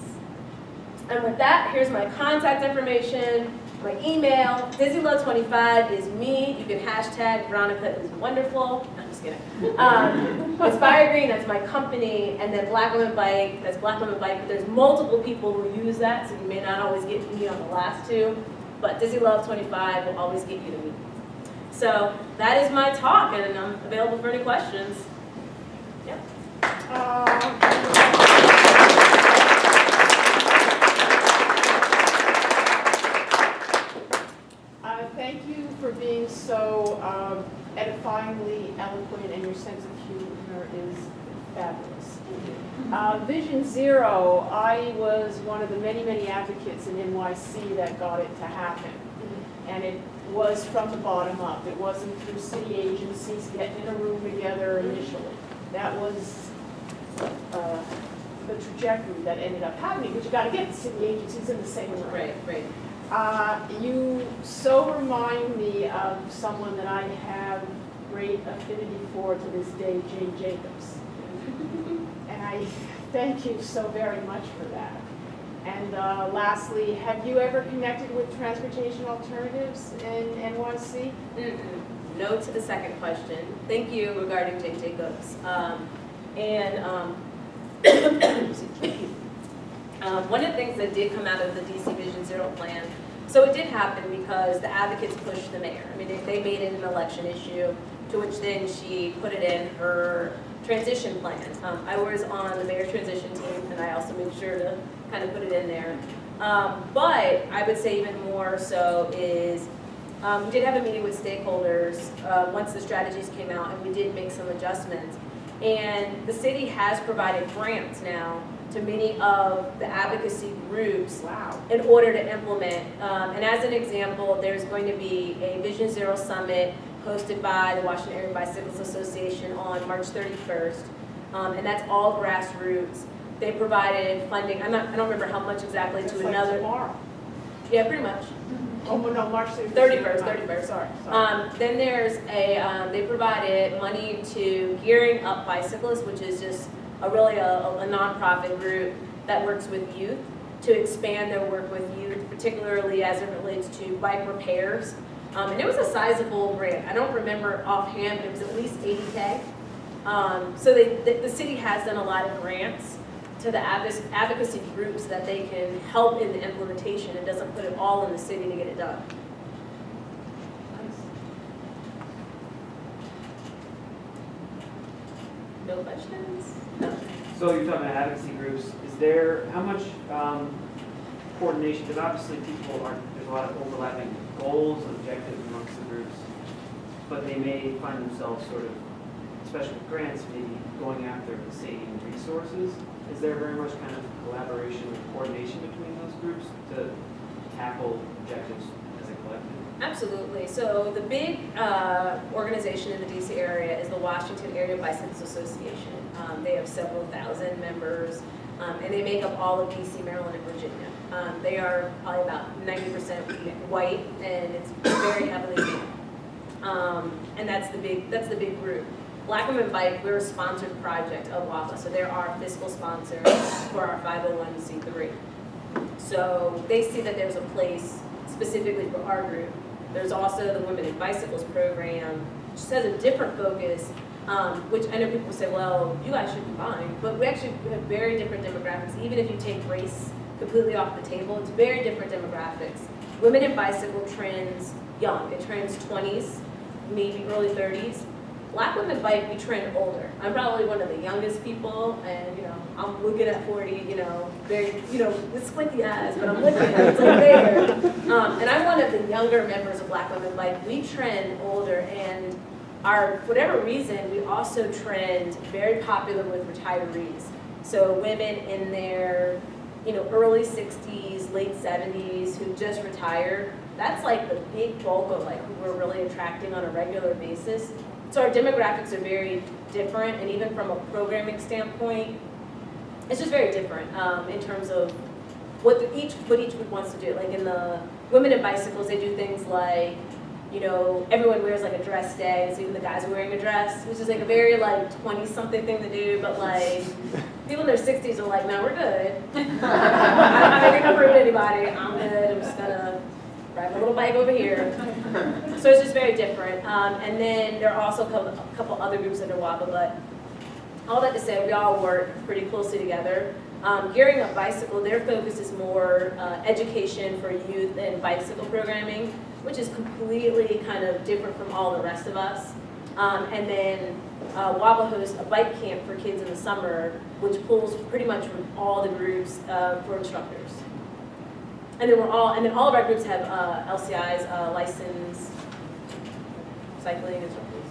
And with that, here's my contact information, my email. DizzyLove25 is me. You can hashtag Veronica is wonderful. I'm just kidding. Inspire Green, that's my company. And then Black Women Bike, that's Black Women Bike. But there's multiple people who use that, so you may not always get me on the last two. But DizzyLove25 will always get you to me. So that is my talk, and I'm available for any questions. Yeah. Thank you for being so edifyingly eloquent, and your sense of humor is fabulous. VisionZero, I was one of the many, many advocates in NYC that got it to happen. And it was from the bottom up. It wasn't through city agencies getting in a room together initially. That was the trajectory that ended up happening, because you got to get the city agencies in the same room. Right. You so remind me of someone that I have great affinity for to this day, Jane Jacobs. And I thank you so very much for that. And lastly, have you ever connected with transportation alternatives in NYC? No to the second question. Thank you regarding Jane Jacobs. One of the things that did come out of the DC VisionZero plan, so it did happen because the advocates pushed the mayor. I mean, they made it an election issue, to which then she put it in her transition plan. I was on the mayor's transition team, and I also made sure to kind of put it in there. But I would say even more so is we did have a meeting with stakeholders once the strategies came out, and we did make some adjustments. And the city has provided grants now to many of the advocacy groups in order to implement. And as an example, there's going to be a VisionZero Summit hosted by the Washington Area Bicyclist Association on March 31st. And that's all grassroots. They provided funding, I don't remember how much exactly, to another. Tomorrow. Yeah, pretty much. Oh, no, March 31st. 31st. Sorry. Then there's they provided money to Gearing Up Bicyclists, which is just a nonprofit group that works with youth to expand their work with youth, particularly as it relates to bike repairs. And it was a sizable grant. I don't remember offhand, but it was at least $80K. So the city has done a lot of grants to the advocacy groups that they can help in the implementation. It doesn't put it all in the city to get it done. No questions? No. So you're talking about advocacy groups. Is there, how much coordination, because obviously there's a a lot of overlapping goals, objectives amongst the groups, but they may find themselves sort of, especially with grants, maybe going after the same resources. Is there very much kind of collaboration and coordination between those groups to tackle objectives as a collective? Absolutely. So the big organization in the DC area is the Washington Area Bicyclist Association. They have several thousand members, and they make up all of DC, Maryland, and Virginia. They are probably about 90% white, and it's very heavily male. And that's the big group. Black Women Bike, we're a sponsored project of WAPA, so they're our fiscal sponsor for our 501c3. So they see that there's a place specifically for our group. There's also the Women in Bicycles program, which has a different focus, which I know people say, well, you guys should combine, but we actually have very different demographics. Even if you take race completely off the table, it's very different demographics. Women in Bicycle trends young. It trends 20s, maybe early 30s. Black Women Bike, we trend older. I'm probably one of the youngest people, and I'm looking at 40, very, with squinty eyes, but I'm looking at it, it's like there. And I'm one of the younger members of Black Women Bike. We trend older, and for whatever reason, we also trend very popular with retirees. So women in their, early 60s, late 70s, who just retired. That's like the big bulk of who we're really attracting on a regular basis. So our demographics are very different, and even from a programming standpoint, it's just very different in terms of what each group wants to do. Like in the Women in Bicycles, they do things like, everyone wears like a dress day, so even the guys are wearing a dress, which is like a very 20-something thing to do, but people in their 60s are like, no, we're good. I'm not making up for anybody. I'm good. I'm just gonna ride a little bike over here. So it's just very different. And then there are also a couple other groups under WAPA, but all that to say, we all work pretty closely together. Gearing Up Bicycle, their focus is more education for youth and bicycle programming, which is completely kind of different from all the rest of us. And then WAPA hosts a bike camp for kids in the summer, which pulls pretty much from all the groups for instructors. And then all of our groups have LCIs, licensed cycling instructors.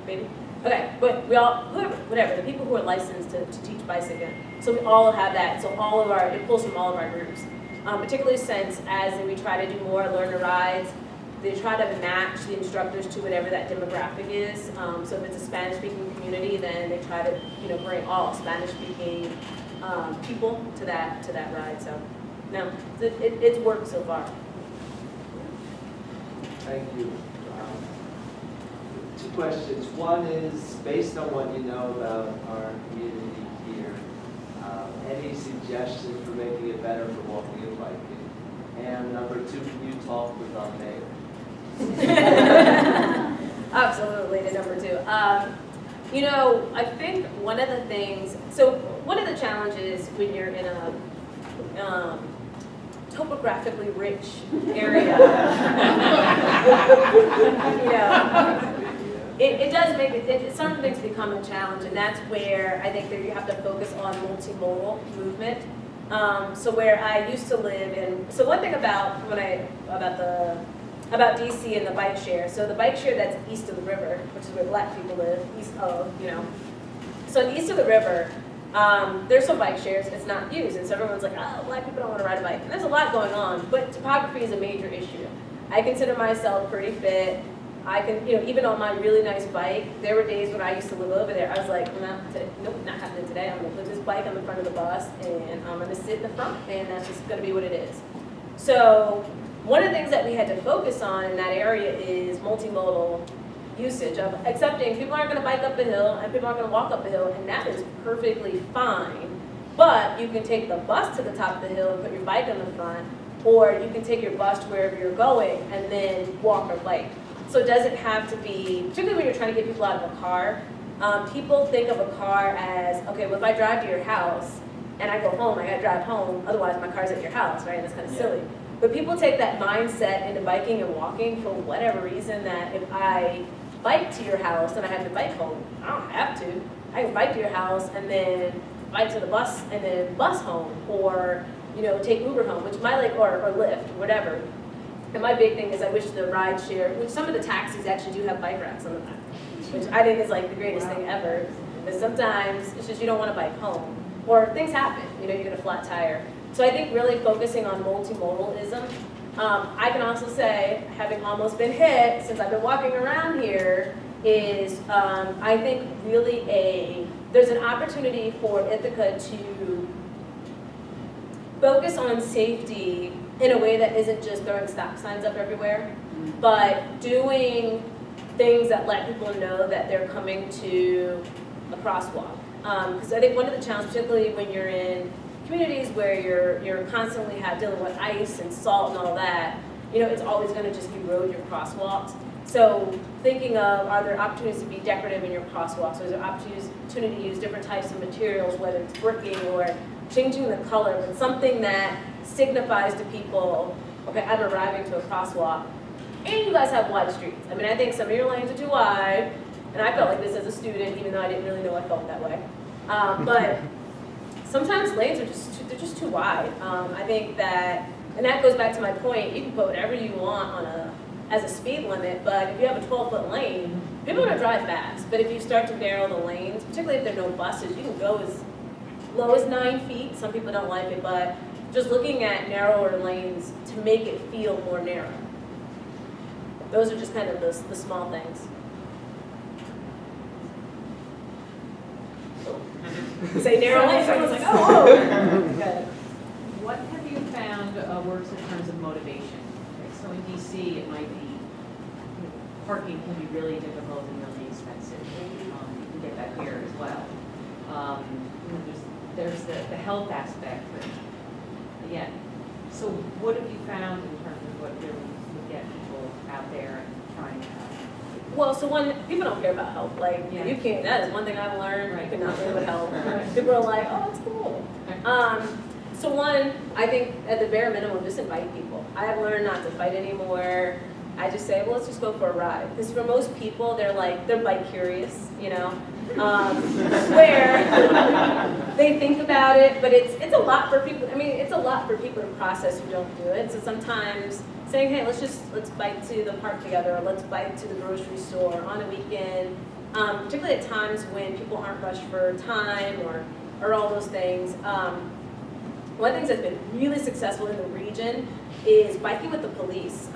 Maybe? Okay, but we all, whatever, the people who are licensed to teach bicycling. So we all have that. So it pulls from all of our groups. Particularly since as we try to do more learner rides, they try to match the instructors to whatever that demographic is. So if it's a Spanish-speaking community, then they try to bring all Spanish-speaking people to that ride. So no, it's worked so far. Thank you. Two questions. One is, based on what you know about our community here, any suggestions for making it better for walking and biking? And number two, can you talk with our mayor? Absolutely, to number two. I think one of the challenges when you're in a topographically rich area, it does make some things become a challenge, and that's where I think that you have to focus on multimodal movement. So where I used to live in, so one thing about DC and the bike share. So the bike share that's east of the river, which is where Black people live, So east of the river, there's some bike shares, it's not used, and so everyone's like, oh, Black people don't want to ride a bike. And there's a lot going on, but topography is a major issue. I consider myself pretty fit. I can, even on my really nice bike, there were days when I used to live over there, I was like, nope, not happening today. I'm gonna put this bike on the front of the bus, and I'm gonna sit in the front, and that's just gonna be what it is. So one of the things that we had to focus on in that area is multimodal usage of accepting people aren't going to bike up the hill and people aren't going to walk up the hill, and that is perfectly fine. But you can take the bus to the top of the hill and put your bike on the front, or you can take your bus to wherever you're going and then walk or bike. So it doesn't have to be, particularly when you're trying to get people out of a car, people think of a car as, okay, well if I drive to your house and I go home, I got to drive home, otherwise my car's at your house, right? That's kind of silly. But people take that mindset into biking and walking for whatever reason, that if I bike to your house and I have to bike home, I don't have to. I can bike to your house and then bike to the bus and then bus home, or take Uber home, which or Lyft, whatever. And my big thing is I wish the ride share, which some of the taxis actually do have bike racks on the back, which I think is like the greatest thing ever. But sometimes it's just you don't want to bike home, or things happen, you know, you get a flat tire. So I think really focusing on multimodalism. I can also say, having almost been hit since I've been walking around here, is I think really there's an opportunity for Ithaca to focus on safety in a way that isn't just throwing stop signs up everywhere, but doing things that let people know that they're coming to a crosswalk. Because I think one of the challenges, particularly when you're in communities where you're constantly dealing with ice and salt and all that, you know, it's always going to just erode your crosswalks. So thinking of, are there opportunities to be decorative in your crosswalks? Or is there opportunity to use different types of materials, whether it's bricking or changing the color, but something that signifies to people, okay, I'm arriving to a crosswalk. And you guys have wide streets. I mean, I think some of your lanes are too wide, and I felt like this as a student, even though I didn't really know I felt that way. But sometimes lanes are they're just too wide. I think that, and that goes back to my point, you can put whatever you want as a speed limit, but if you have a 12-foot lane, people are gonna drive fast. But if you start to narrow the lanes, particularly if there are no buses, you can go as low as 9 feet. Some people don't like it, but just looking at narrower lanes to make it feel more narrow. Those are just kind of the small things. Say narrow lanes, everyone's like, oh, good. What have you found works in terms of motivation? Okay, so in DC, it might be, parking can be really difficult and really expensive. You can get that here as well. There's the health aspect, but again, so what have you found in terms of what really would get people out there and trying to Well, so people don't care about health. Like, Yeah. you can't, that is one thing I've learned, Right. you cannot live with health. People are like, oh, it's cool. So one, I think at the bare minimum, just invite people. I have learned not to fight anymore. I just say, well, let's just go for a ride. Because for most people, they're bike curious, you know? Where they think about it, but it's a lot for people. I mean, it's a lot for people to process who don't do it. So sometimes saying, hey, let's bike to the park together, or let's bike to the grocery store on a weekend, particularly at times when people aren't rushed for time or all those things. One of the things that's been really successful in the region is biking with the police.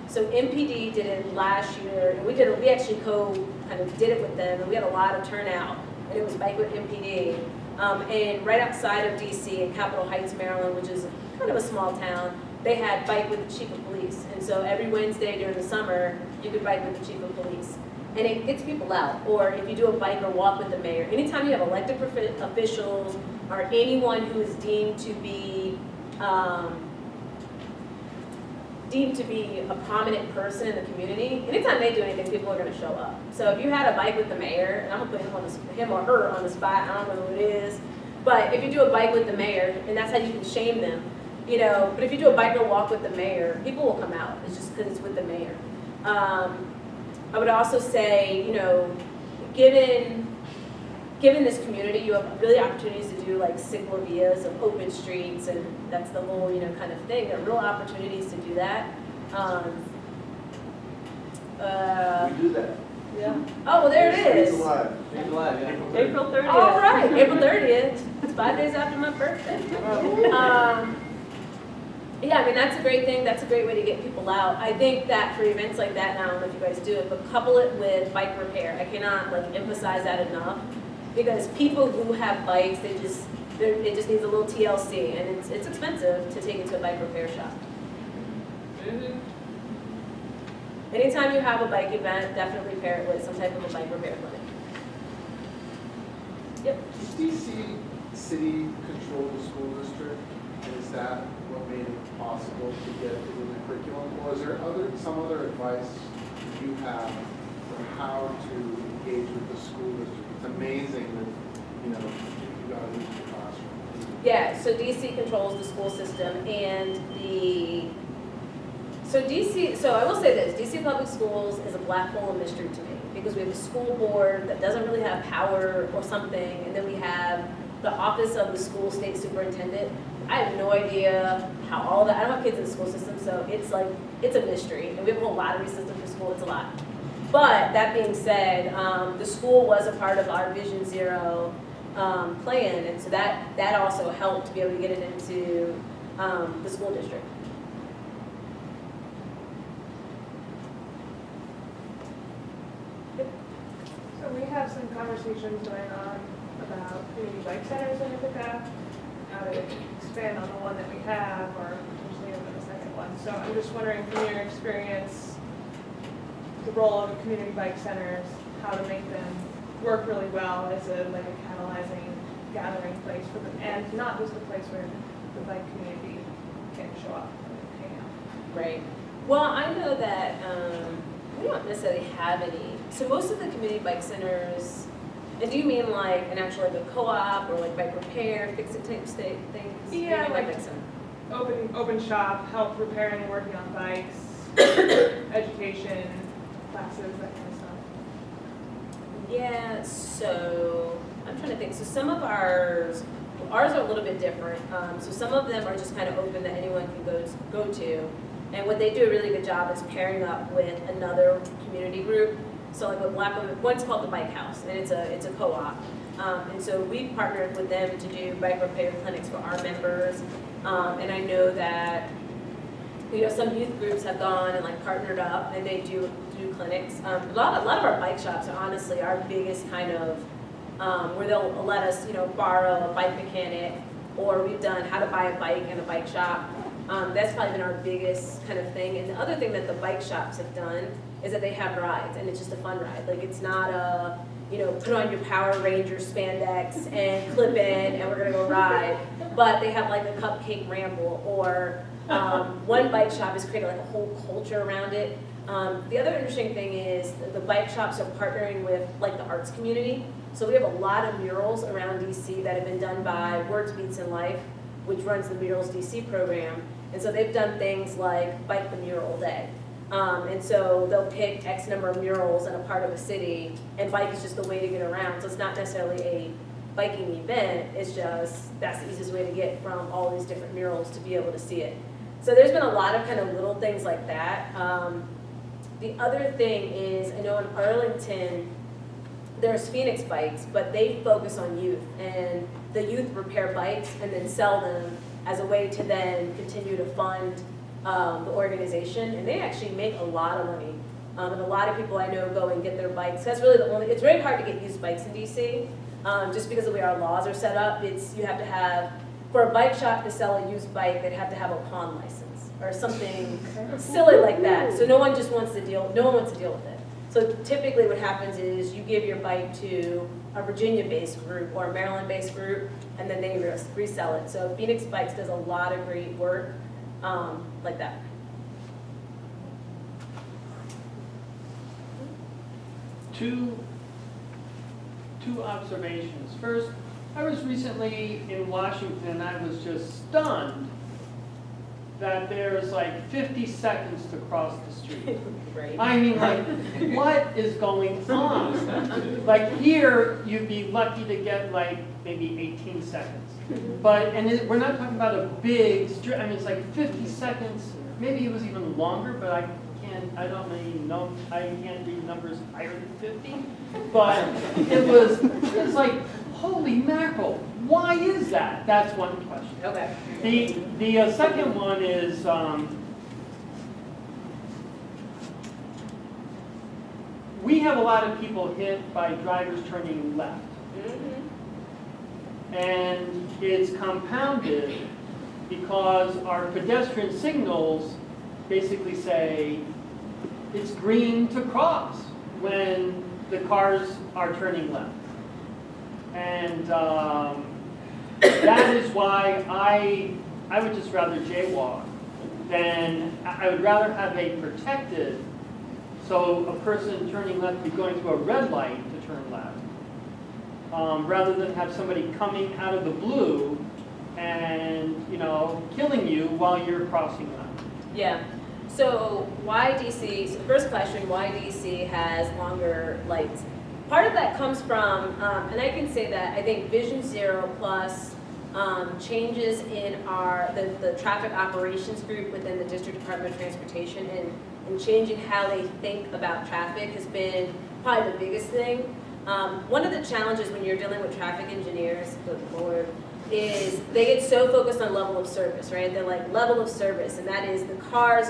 So MPD did it last year, and we actually kind of did it with them, and we had a lot of turnout, and it was Bike with MPD. And right outside of DC in Capitol Heights, Maryland, which is kind of a small town, they had Bike with the Chief of Police. And so every Wednesday during the summer, you could bike with the Chief of Police. And it gets people out. Or if you do a bike or walk with the mayor, anytime you have elected officials or anyone who is deemed to be a prominent person in the community, anytime they do anything, people are going to show up. So if you had a bike with the mayor, and I'm going to put him or her on the spot, I don't know who it is, but if you do a bike with the mayor, and that's how you can shame them, you know, but if you do a bike or walk with the mayor, people will come out. It's just because it's with the mayor. I would also say, you know, given this community, you have really opportunities to do like cyclovias of open streets, and that's the whole, you know, kind of thing. There are real opportunities to do that. We do that. Yeah. Oh, well, there it is. Streets Alive, yeah. April 30th. All right, April 30th. It's 5 days after my birthday. Yeah, I mean, that's a great thing. That's a great way to get people out. I think that for events like that, and I don't know if you guys do it, but couple it with bike repair. I cannot emphasize that enough, because people who have bikes, it just needs a little TLC, and it's expensive to take it to a bike repair shop. Mm-hmm. Anytime you have a bike event, definitely pair it with some type of a bike repair clinic. Yep. Does DC city control the school district? And is that what made it possible to get it in the curriculum? Or is there some other advice you have for how to engage with the school district? It's amazing that, you know, you got to use the classroom. Yeah, so DC controls the school system, and so I will say this, DC Public Schools is a black hole of mystery to me, because we have a school board that doesn't really have power or something, and then we have the office of the school state superintendent. I have no idea how all that, I don't have kids in the school system, so it's like, it's a mystery. And we have a whole lottery system for school, it's a lot. But that being said, the school was a part of our VisionZero plan, and so that also helped to be able to get it into the school district. So we have some conversations going on about community bike centers in Ithaca, how to expand on the one that we have, or potentially open a second one. So I'm just wondering, from your experience, the role of community bike centers, how to make them work really well as a catalyzing, gathering place for them, and not just a place where the bike community can show up and hang out. Right. Well, I know that we don't necessarily have any. So most of the community bike centers, and do you mean like an actual like a co-op or like bike repair, fix it type things? Yeah, What do you mean by like bike center? open shop, help repairing and working on bikes, education, classes, that kind of stuff. Yeah, so I'm trying to think. So some of ours are a little bit different. So some of them are just kind of open that anyone can go to. And what they do a really good job is pairing up with another community group. So like with one's called the Bike House, and it's a co-op. And so we've partnered with them to do bike repair clinics for our members. And I know that some youth groups have gone and like partnered up, and they do clinics. A lot of our bike shops are honestly our biggest kind of where they'll let us borrow a bike mechanic, or we've done how to buy a bike in a bike shop. That's probably been our biggest kind of thing. And the other thing that the bike shops have done is that they have rides, and it's just a fun ride. Like it's not a put on your Power Ranger spandex and clip in and we're gonna go ride. But they have like a cupcake ramble, or one bike shop has created like a whole culture around it. The other interesting thing is the bike shops are partnering with like the arts community. So we have a lot of murals around DC that have been done by Words, Beats, and Life, which runs the Murals DC program. And so they've done things like Bike the Mural Day. And so they'll pick X number of murals in a part of a city, and bike is just the way to get around. So it's not necessarily a biking event, it's just that's the easiest way to get from all these different murals to be able to see it. So there's been a lot of kind of little things like that. The other thing is, I know in Arlington, there's Phoenix Bikes, but they focus on youth, and the youth repair bikes and then sell them as a way to then continue to fund the organization, and they actually make a lot of money. And a lot of people I know go and get their bikes. That's really it's very hard to get used bikes in DC, just because of the way our laws are set up. You have to have, for a bike shop to sell a used bike, they'd have to have a pawn license or something silly like that. So no one wants to deal with it. So typically what happens is you give your bike to a Virginia-based group or a Maryland-based group, and then they resell it. So Phoenix Bikes does a lot of great work like that. Two observations. First, I was recently in Washington, and I was just stunned that there's like 50 seconds to cross the street. Right. I mean, like, what is going on? Like here, you'd be lucky to get like maybe 18 seconds. But, we're not talking about a big street, I mean, it's like 50 seconds, maybe it was even longer, but I can't read numbers higher than 50. But it's like, holy mackerel, why is that? That's one question. Okay. The second one is, we have a lot of people hit by drivers turning left. And it's compounded because our pedestrian signals basically say it's green to cross when the cars are turning left. And that is why I would just rather jaywalk than, I would rather have a protected, so a person turning left be going through a red light to turn left, rather than have somebody coming out of the blue and killing you while you're crossing left. Yeah. So why DC? So the first question: why DC has longer lights? Part of that comes from, and I can say that I think VisionZero plus changes in the traffic operations group within the District Department of Transportation and changing how they think about traffic has been probably the biggest thing. One of the challenges when you're dealing with traffic engineers, good Lord, is they get so focused on level of service, right? They're like level of service, and that is the cars